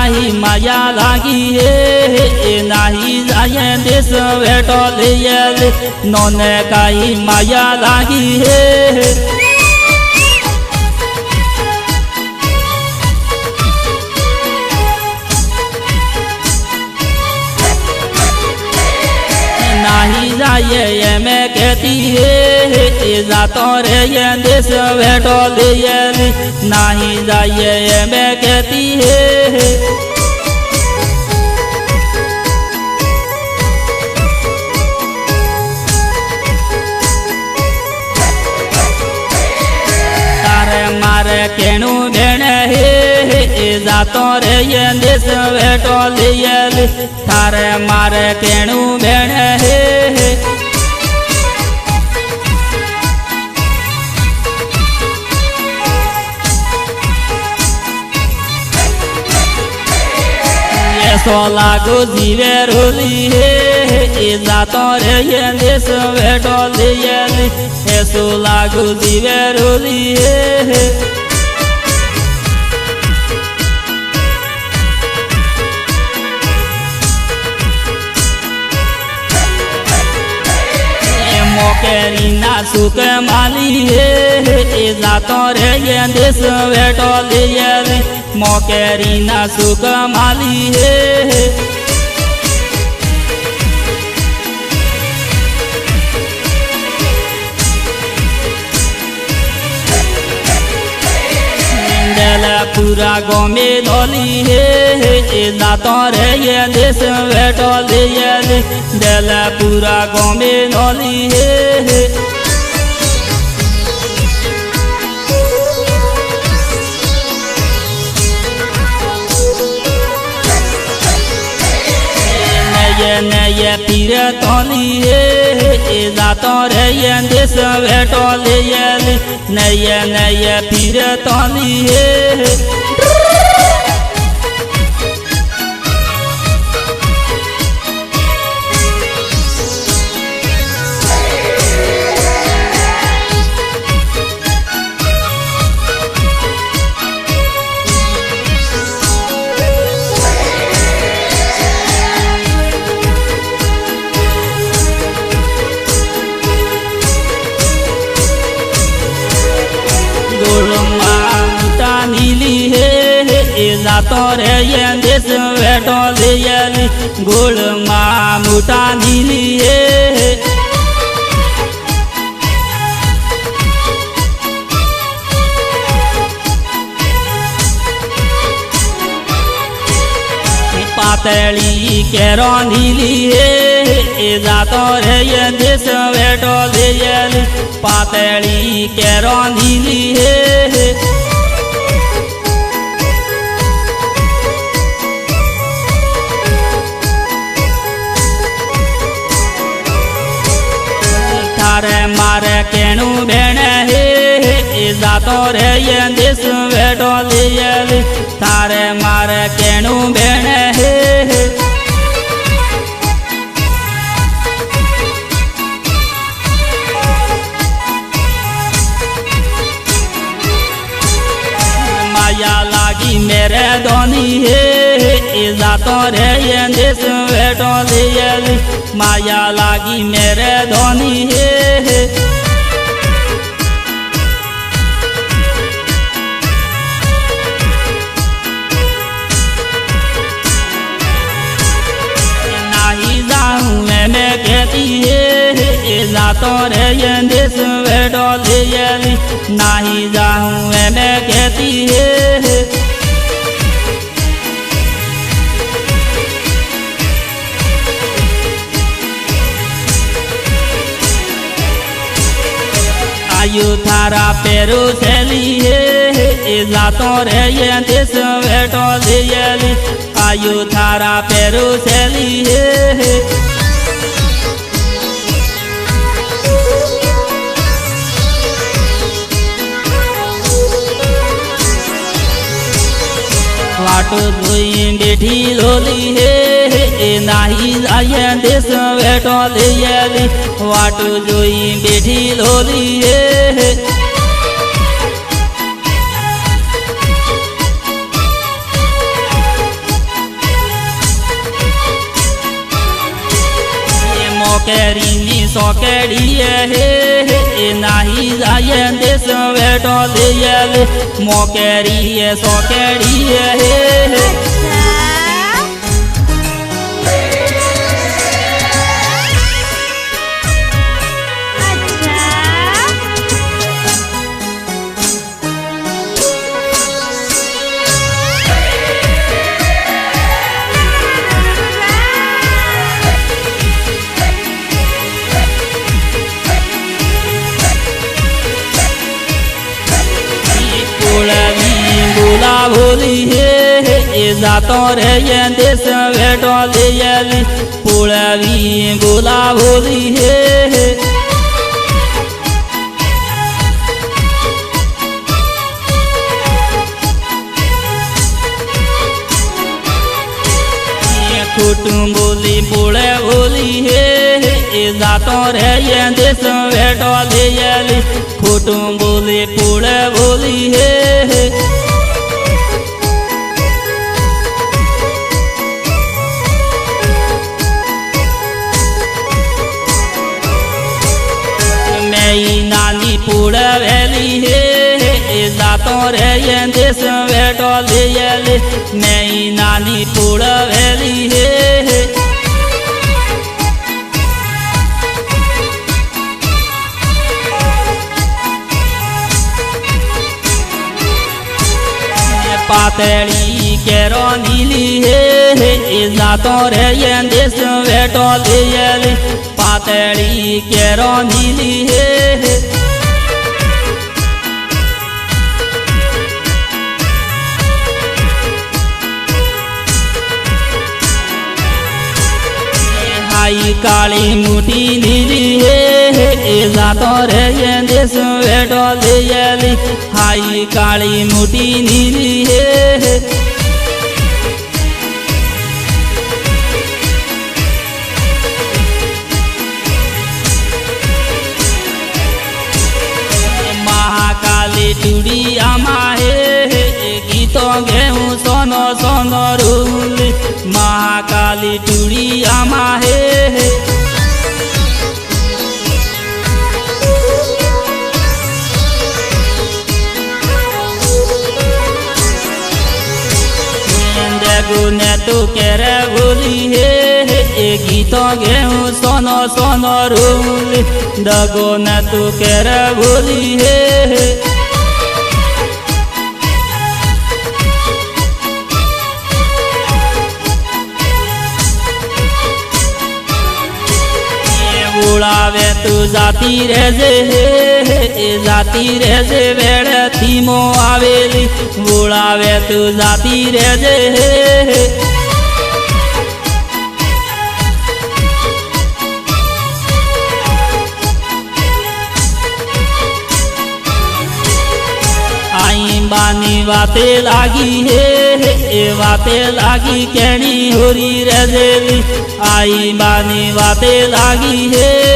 काई माया लागी हे नाही जाए देश वेटो ले नोने काई माया लागी हे नहीं जाए ये मैं कहती है जातो रे ये देश वेटो ले नहीं जाए ये मैं कहती है तारे मारे केणु भेण हे जातो रे ये देश वेटो ले थारे मारे केणु भेण हे ऐसो लागो जीवे रोली हे जातो रे ये देश वेटो ले ऐसो लागो जीवे रोली हे मोकेरीना सुख माली हे जातो रे ये देश वेटो ले मोकेरीना सुख माली हे पूरा गाँव में डोली हे जातो रे ये देश वेटो ले पूरा गाँव में डोली हे नये पीर तोली हे जातो रे ये देश वेटो ले नये पीर तोली हे जातो रे ये देश वेटो ले गोल माँ मुटा नीली हे पातली केरो नीली हे जातो रे ये देश वेटो ले पातली केरो नीली हे थारे मारे केणु भेण हे जातो रे ये देश वेटो ले थारे मारे केणु भेण हे माया लागी मेरे दोनी हे जातो रे ये देश वेटो ले माया लागी मेरे धोनी हे नहीं जाऊँ मैं कहती है जातो रे ये देश वेटो ले नहीं जाऊँ मैं कहती है आयु थारा पेरू सेली हे जातो रे ये देश वेटो ले आयु थारा पेरू सेली हे वाटो धोई बेठी लोली हे नाही जाए देश वेटो ले वाटो जोई बेठी लोली हे કેરીની સોકેડીએ હે નાહી જાય દેશ વેટો લઈએ મો કેરીએ સોકેડીએ હે બોલા બોલી હે જાતો રે દેશ વેટો લઈએ પોળવી બોલા બોલી હે ખોટું બોલી પોળે બોલી હે જાતો રે દેશ વેટો લઈએ ખોટું બોલી પોળે બોલી હે નાની પોળવેલી હે જાતો રે દેશ વેટો લઈએ મેં નાની પોળવેલી હે પાતળી કેરો નીલી હે જાતો રે દેશ વેટો લઈએ પાતળી કેરો નીલી હે હાઈ કાળી મોટી નીલી હે જાતો રે દેશ વેટો લઈએ હાઈ કાળી મોટી નીલી હે મહાકાલી ટુડી આમાં હે ગીતો ઘેઉં સોનો સોનો રૂલ મહાકાલી ટુડી આમાં હે ગુને તું કેરે બોલી હે ગીતો ઘેઉં સોનો સોનો રૂલ દગો ને તું કેરે બોલી હે બોલાવે તું જાતી રહેજે જાતી રહેજે વેળેથી મો આવેલી બોલાવે તું જાતી રહેજે બાની વાતે લાગી હે વાતે લાગી કેણી હોરી રેજેલી આઈ બાની વાતે લાગી હે